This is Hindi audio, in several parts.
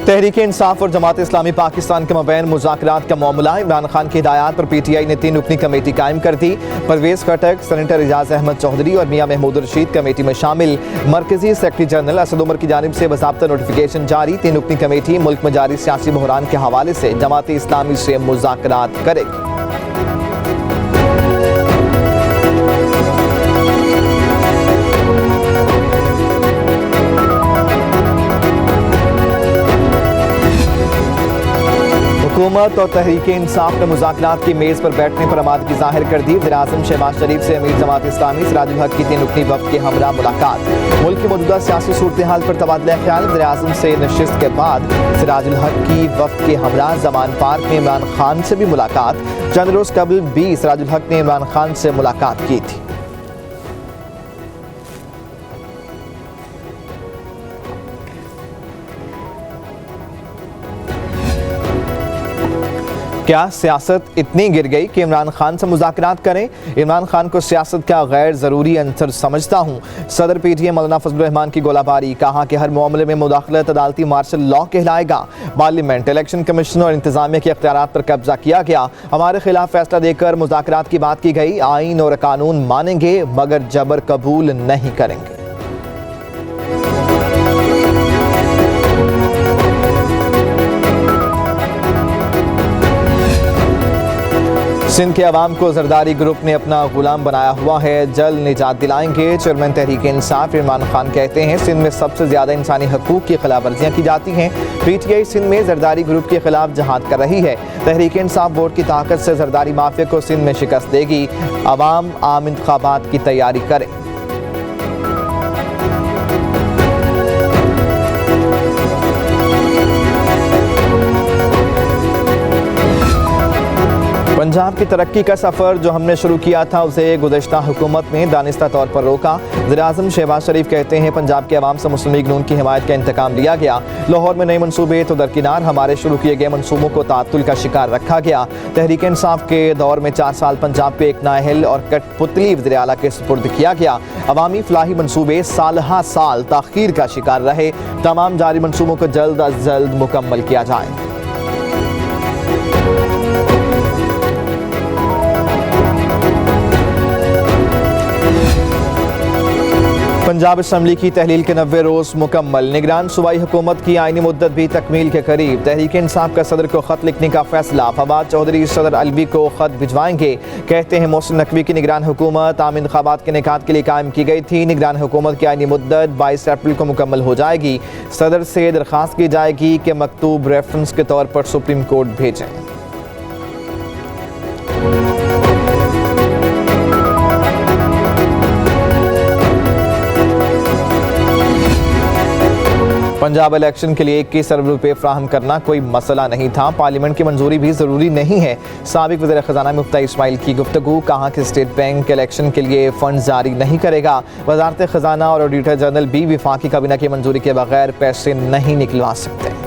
तहरीक इंसाफ और जमात इस्लामी पाकिस्तान के मबैन मुज़ाकरात का मामला। इमरान खान की हिदायत पर PTI ने 3 रुकनी कमेटी कायम कर दी। परवेज़ खटक, सेनेटर एजाज अहमद चौधरी और मियां महमूद रशीद कमेटी में शामिल। मरकजी सेक्रेटरी जनरल असद उमर की जानिब से बाज़ाब्ता नोटिफिकेशन जारी। 3 रुकनी कमेटी मुल्क में जारी सियासी बहरान के हवाले से जमात इस्लामी से मुज़ाकरात करेगी। हुकूमत और तहरीक इंसाफ ने मुज़ाकरात की मेज़ पर बैठने पर आमादगी जाहिर कर दी। वज़ीर-ए-आज़म शहबाज शरीफ से अमीर जमात इस्लामी सिराजुल हक की 3 रुकनी वफ़द के हमरा मुलाकात। मुल्क की मौजूदा सियासी सूरत हाल पर तबादला ख्याल। वज़ीर-ए-आज़म से नशिस्त के बाद सिराजुल हक की वफ़द के हमरा ज़मान पार्क में इमरान खान से भी मुलाकात। चंद रोज़ कबल भी सिराजुल हक ने इमरान खान से मुलाकात की थी। क्या सियासत इतनी गिर गई कि इमरान खान से मुज़ाकरात करें? इमरान खान को सियासत का गैर ज़रूरी अंसर समझता हूँ। सदर PTI मौलाना फजलुर रहमान की गोलाबारी। कहा कि हर मामले में मुदाखलत अदालती मार्शल लॉ कहलाएगा। पार्लियामेंट, इलेक्शन कमीशन और इंतजामिया के इख्तियारात पर कब्जा किया गया। हमारे खिलाफ फैसला देकर मुज़ाकरात की बात की गई। आईन और कानून मानेंगे मगर जबर कबूल नहीं करेंगे। सिंध के अवाम को जरदारी ग्रुप ने अपना गुलाम बनाया हुआ है। जल्द निजात दिलाएंगे। चेयरमैन तहरीक इंसाफ इमरान खान कहते हैं सिंध में सबसे ज्यादा इंसानी हकूक की खिलाफ वर्जियाँ की जाती हैं। PTI सिंध में जरदारी ग्रुप के खिलाफ जहाद कर रही है। तहरीक इंसाफ वोट की ताकत से जरदारी माफिया को सिंध में शिकस्त देगी। अवाम आम इंतखाबात की तैयारी करें। पंजाब की तरक्की का सफ़र जो हमने शुरू किया था उसे गुज़श्ता हुकूमत ने दानिस्ता तौर पर रोका। वज़ीर-ए-आज़म शहबाज शरीफ कहते हैं पंजाब के अवाम से मुस्लिम लीग नून की हिमायत का इंतकाम लिया गया। लाहौर में नए मनसूबे तो दरकिनार, हमारे शुरू किए गए मनसूबों को ताअत्तुल का शिकार रखा गया। तहरीक इंसाफ के दौर में 4 साल पंजाब को एक नाअहल और कठपुतली वज़ीर आला के सुपुर्द किया गया। अवामी फलाही मनसूबे साल ताख़ीर का शिकार रहे। तमाम जारी मनसूबों को जल्द अज जल्द मुकम्मल किया जाए। पंजाब असम्बली की तहलील के 90 रोज़ मुकम्मल। निगरान सूबाई हुकूमत की आइनी मुद्दत भी तकमील के करीब। तहरीक इंसाफ का सदर को खत लिखने का फैसला। फवाद चौधरी सदर अलवी को खत भिजवाएंगे। कहते हैं मोहसिन नकवी की निगरान हुकूमत आम इंतखाबात के निकात के लिए कायम की गई थी। निगरान हुकूमत की आइनी मुद्दत 22 अप्रैल को मुकम्मल हो जाएगी। सदर से दरख्वास्त की जाएगी कि मकतूब रेफरेंस के तौर पर सुप्रीम कोर्ट भेजें। पंजाब इलेक्शन के लिए 21 अरब रुपए फ्राहम करना कोई मसला नहीं था। पार्लियामेंट की मंजूरी भी ज़रूरी नहीं है। साबिक वज़ीर ख़जाना मुफ्ती इस्माइल की गुफ्तगू। कहा कि स्टेट बैंक इलेक्शन के लिए फ़ंड जारी नहीं करेगा। वज़ारत ख़जाना और ऑडिटर जनरल भी वफाकी काबीना की मंजूरी के बगैर पैसे नहीं निकलवा सकते।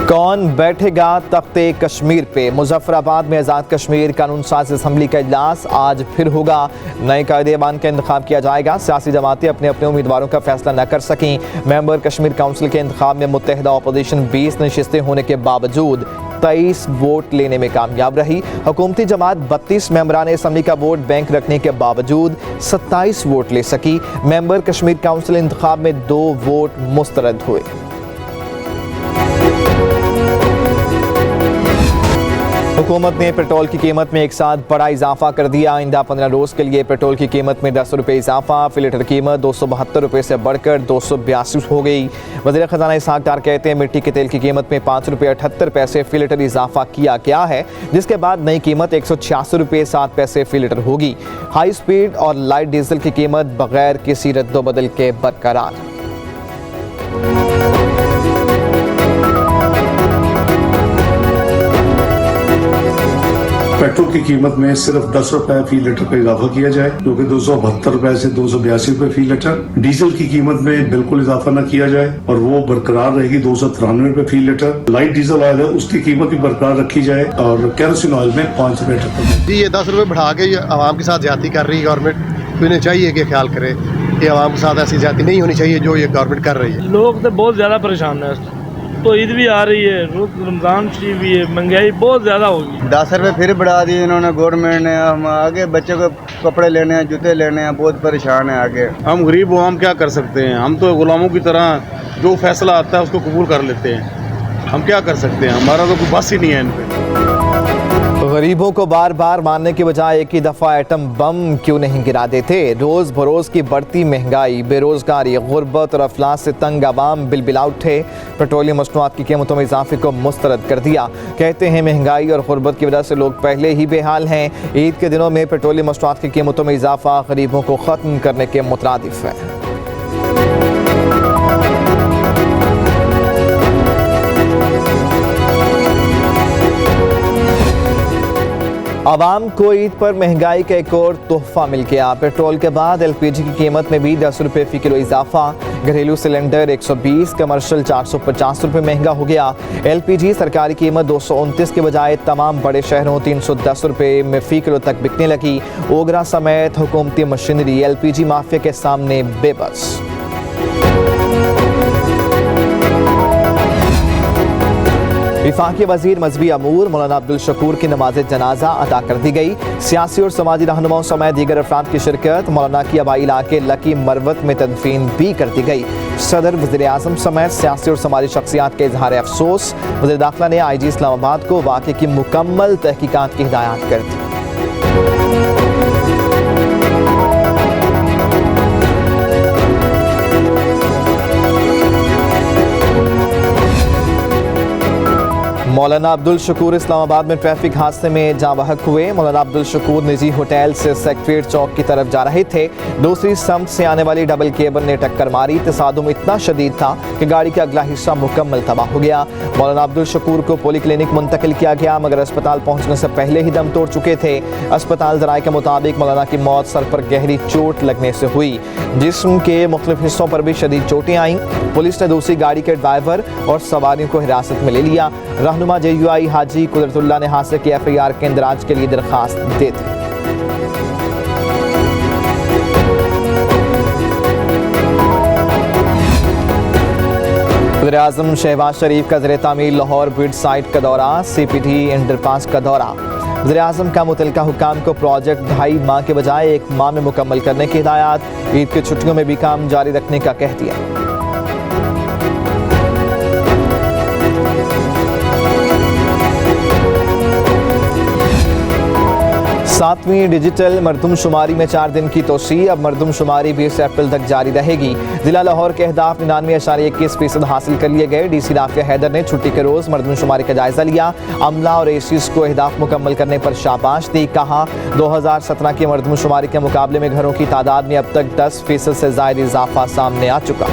कौन बैठेगा तख्ते कश्मीर पे? मुजफ्फराबाद में आज़ाद कश्मीर कानून साज असम्बली का इजलास आज फिर होगा। नए कायदे-ए-बान का इंतखाब किया जाएगा। सियासी जमातें अपने अपने उम्मीदवारों का फैसला न कर सकें। मेंबर कश्मीर काउंसिल के इंतखाब में मुत्तहिदा अपोजिशन 20 नशिस्तें होने के बावजूद 23 वोट लेने में कामयाब रही। हुकूमती जमात 32 मेंबरान असम्बली का वोट बैंक रखने के बावजूद 27 वोट ले सकी। मेंबर कश्मीर काउंसिल इंतखाब में 2 वोट मुस्तरद हुए। हुकूमत ने पेट्रोल की कीमत में एक साथ बड़ा इजाफा कर दिया। आइंदा 15 रोज़ के लिए पेट्रोल की कीमत में 10 रुपये इजाफा। फी लीटर कीमत 272 रुपये से बढ़कर 282 हो गई। वज़ीर ख़जाना इसहाक़ डार कहते हैं मिट्टी के तेल की कीमत में 5 रुपये 78 पैसे फी लीटर इजाफा किया गया है, जिसके बाद नई कीमत 186 रुपये 7 पैसे फी लीटर होगी। हाई स्पीड और लाइट डीजल की कीमत बगैर किसी रद्दोबदल के बरकरार। पेट्रोल की कीमत में सिर्फ 10 रुपए फी लीटर का इजाफा किया जाए, जो कि 272 रुपए से 282 रुपए फी लीटर। डीजल की कीमत में बिल्कुल इजाफा न किया जाए और वो बरकरार रहेगी 293 रुपए फी लीटर। लाइट डीजल ऑयल है उसकी कीमत भी बरकरार रखी जाए और केरोसिन ऑयल में 5 रुपए टक्कर। जी, ये 10 रुपए बढ़ा के ये आवाम के साथ ज्यादती कर रही है गवर्नमेंट, तो इन्हें चाहिए कि ख्याल करे कि आवाम के साथ ऐसी ज्यादती नहीं होनी चाहिए जो ये गवर्नमेंट कर रही है। लोग तो बहुत ज़्यादा परेशान है, तो ईद भी आ रही है, रमज़ान शरीफ भी है, महंगाई बहुत ज़्यादा होगी। 10 रुपये फिर बढ़ा दिए इन्होंने गवर्नमेंट ने। हम आगे बच्चों को कपड़े लेने हैं, जूते लेने हैं, बहुत परेशान है आगे। हम गरीब हो, हम क्या कर सकते हैं? हम तो गुलामों की तरह जो फैसला आता है उसको कबूल कर लेते हैं। हम क्या कर सकते हैं? हमारा तो कोई बस ही नहीं है इन पे। गरीबों को बार बार मारने के बजाय एक ही दफ़ा एटम बम क्यों नहीं गिरा देते? रोज़ बरोज़ की बढ़ती महंगाई, बेरोज़गारी, गुर्बत और अफलास से तंग आवाम बिलबिला उठे। पेट्रोलियम मसनूआत की कीमतों में इजाफे को मुस्तरद कर दिया। कहते हैं महंगाई और गुर्बत की वजह से लोग पहले ही बेहाल हैं। ईद के दिनों में पेट्रोलियम मसनूआत की कीमतों में इजाफा गरीबों को ख़त्म करने के मुतरादिफ है। आवाम को ईद पर महंगाई का एक और तोहफा मिल गया। पेट्रोल के बाद एलपीजी की कीमत में भी 10 रुपये फी किलो इजाफा। घरेलू सिलेंडर 120, कमर्शियल 450 रुपये महंगा हो गया। एलपीजी सरकारी कीमत 229 के बजाय तमाम बड़े शहरों 310 रुपये में फी किलो तक बिकने लगी। ओगरा समेत हुकूमती मशीनरी एलपीजी माफिया के सामने बेबस। वफाकी वजीर मजहबी अमूर मौलाना अब्दुल शकूर की नमाज जनाजा अदा कर दी गई। सियासी और समाजी रहनुमाओं समेत दीगर अफराद की शिरकत। मौलाना की आबाई इलाके लकी मरवत में तदफीन भी कर दी गई। सदर वज़ीर आज़म समेत सियासी और समाजी शख्सियात के इजहार अफसोस। वज़ीर दाखिला ने IG इस्लामाबाद को वाक़े की मुकम्मल तहकीकात की हिदायत कर दी। मौलाना अब्दुल शकूर इस्लामाबाद में ट्रैफिक हादसे में जाँ बहक हुए। मौलाना अब्दुल शकूर निजी होटल से सेक्रेटरीट चौक की तरफ जा रहे थे। दूसरी समत से आने वाली डबल केबल ने टक्कर मारी। तसादुम इतना शदीद था कि गाड़ी का अगला हिस्सा मुकम्मल तबाह हो गया। मौलाना अब्दुल शकूर को पॉलीक्लिनिक मुंतकिल किया गया, मगर अस्पताल पहुँचने से पहले ही दम तोड़ चुके थे। अस्पताल ज़राए के मुताबिक मौलाना की मौत सर पर गहरी चोट लगने से हुई। जिस्म के मुख्तलिफ हिस्सों पर भी शदीद चोटें आईं। पुलिस ने दूसरी गाड़ी के ड्राइवर और सवारियों को हिरासत में ले लिया। रहनुमा JUI हाजी कुदरतुल्लाह ने हादसे की FIR के इंदराज के लिए दरखास्त दे दी। वज़ीर आज़म शहबाज शरीफ का ज़ेरे तामीर लाहौर ब्रिज साइट का दौरा। CPT अंडरपास का दौरा। वज़ीर आज़म का मुतल्लिका हुक्काम को प्रोजेक्ट 2.5 माह के बजाय 1 माह में मुकम्मल करने की हिदायत। ईद की छुट्टियों में भी काम जारी रखने का कह दिया। 7वीं डिजिटल मरदमशुमारी में 4 दिन की तोसी। अब मरदमशुमारी 20 अप्रैल तक जारी रहेगी। जिला लाहौर के अहदाफ 99.21% हासिल कर लिए गए। DC राफिया हैदर ने छुट्टी के रोज़ मरदमशुमारी का जायजा लिया। अमला और एसीज को अहदाफ मुकम्मल करने पर शाबाश दी। कहा 2017 की मरदमशुमारी के मुकाबले में घरों की तादाद में अब तक 10% से ज़ायद इजाफा सामने आ चुका।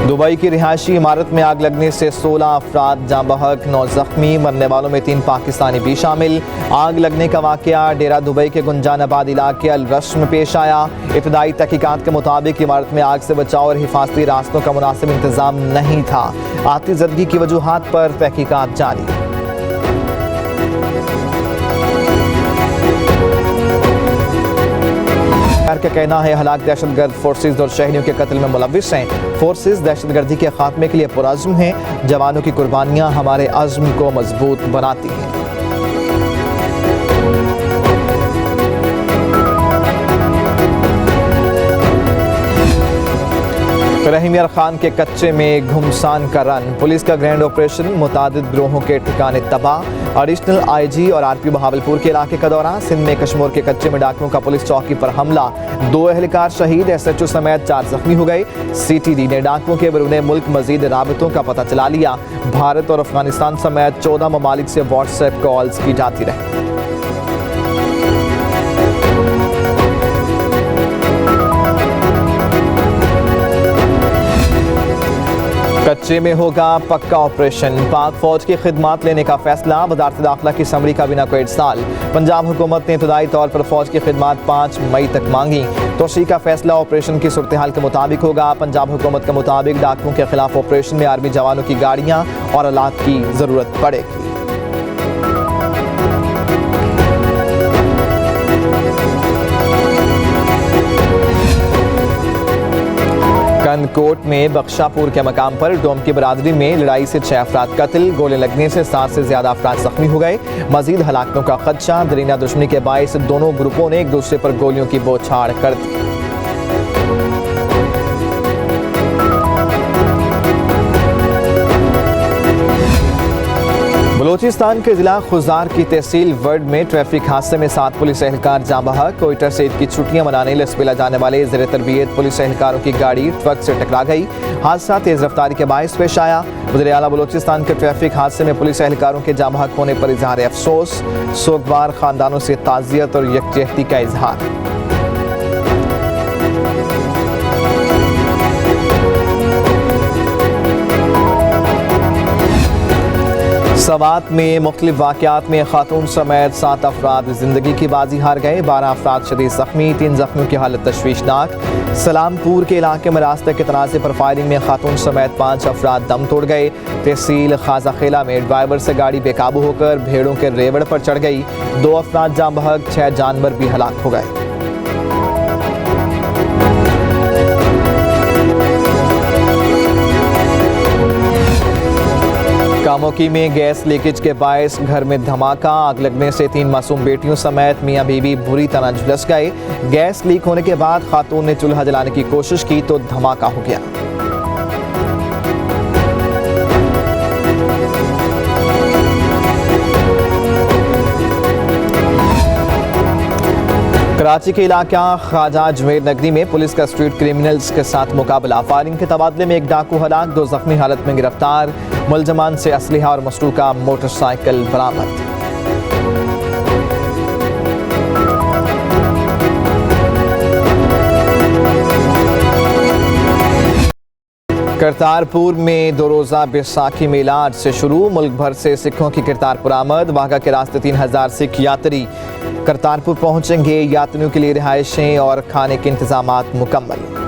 दुबई की रिहायशी इमारत में आग लगने से 16 अफराद जाँ बहक, 9 जख्मी। मरने वालों में 3 पाकिस्तानी भी शामिल। आग लगने का वाक़या डेरा दुबई के गुंजानाबाद इलाके अल रश में पेश आया। इब्तदाई तहकीकात के मुताबिक इमारत में आग से बचाव और हिफाजती रास्तों का मुनासिब इंतजाम नहीं था। आतिशज़दगी की वजूहात पर तहकीकात जारी। का कहना है हलाक दहशतगर्द फोर्सेज और शहरियों के कत्ल में मुलविस हैं। फोर्सेज दहशतगर्दी के खात्मे के लिए पुरअज़्म हैं। जवानों की कुर्बानियां हमारे अज़्म को मजबूत बनाती हैं। रहीम यार खान के कच्चे में घुमसान का रन। पुलिस का ग्रैंड ऑपरेशन, मुतादिद ग्रोहों के ठिकाने तबाह। एडिशनल IG और RP बहावलपुर के इलाके का दौरा। सिंध में कश्मीर के कच्चे में डाकुओं का पुलिस चौकी पर हमला। 2 एहलकार शहीद, SHO समेत 4 जख्मी हो गए। CTD ने डाकुओं के बरूने मुल्क मजीद राबतों का पता चला लिया। भारत और अफगानिस्तान समेत 14 ममालिक से WhatsApp कॉल्स की जाती रही। कराची में होगा पक्का ऑपरेशन, पाक फौज की खिदमत लेने का फैसला, वजारत दाखिला की समरी का बिना कोई साल। पंजाब हुकूमत ने इब्तदाई तौर पर फौज की खिदमत 5 मई तक मांगी। तोसी का फैसला ऑपरेशन की सूरत हाल के मुताबिक होगा। पंजाब हुकूमत के मुताबिक डाकुओं के खिलाफ ऑपरेशन में आर्मी जवानों की गाड़ियाँ और आलात की जरूरत पड़ेगी। कनकोट में बख्शापुर के मकाम पर डोम की बरादरी में लड़ाई से 6 अफराद कत्ल, गोले लगने से 7 से ज्यादा अफराद जख्मी हो गए। मजीद हलाकतों का खदशा, दरीना दुश्मनी के बायस दोनों ग्रुपों ने एक दूसरे पर गोलियों की बौछार कर दी। बलोचिस्तान के जिला खुजार की तहसील वर्ड में ट्रैफिक हादसे में 7 पुलिस एहलकार जाँ बहक। कोयटा से ईद की छुट्टियां मनाने लसबेला जाने वाले ज़ेर तरबियत पुलिस एहलकारों की गाड़ी ट्रक से टकरा गई। हादसा तेज रफ्तारी के बायस पेश आया। वज़ीर आला बलोचिस्तान के ट्रैफिक हादसे में पुलिस एहलकारों के जाँ बहक होने पर इजहार अफसोस, सोगवार खानदानों से ताज़ियत और यकजहती का इजहार। सवात में मुख्तलिफ वाक़यात में खातून समेत 7 अफराद जिंदगी की बाजी हार गए, 12 अफराद शदीद जख्मी, 3 जख्मियों की हालत तशवीशनाक। सलामपुर के इलाके में रास्ते के तनाज़े पर फायरिंग में खातून समेत 5 अफराद दम तोड़ गए। तहसील खाजा खेला में ड्राइवर से गाड़ी बेकाबू होकर भेड़ों के रेवड़ पर चढ़ गई, 2 अफराद जाँ बहक, 6 जानवर भी हलाक हो गए। कामोकी में गैस लीकेज के बायस घर में धमाका, आग लगने से 3 मासूम बेटियों समेत मियां बीवी बुरी तरह झुलस गए। गैस लीक होने के बाद खातून ने चूल्हा जलाने की कोशिश की तो धमाका हो गया। कराची के इलाका ख्वाजा अजमेर नगरी में पुलिस का स्ट्रीट क्रिमिनल्स के साथ मुकाबला, फायरिंग के तबादले में 1 डाकू हलाक, 2 जख्मी हालत में गिरफ्तार। मुलजमान से असलहा और मसरूका मोटरसाइकिल बरामद। करतारपुर में 2 रोज़ा बैसाखी मेला आज से शुरू, मुल्क भर से सिखों की करतारपुर आमद। वाघा के रास्ते 3000 सिख यात्री करतारपुर पहुंचेंगे। यात्रियों के लिए रिहाइशें और खाने के इंतजामात मुकम्मल।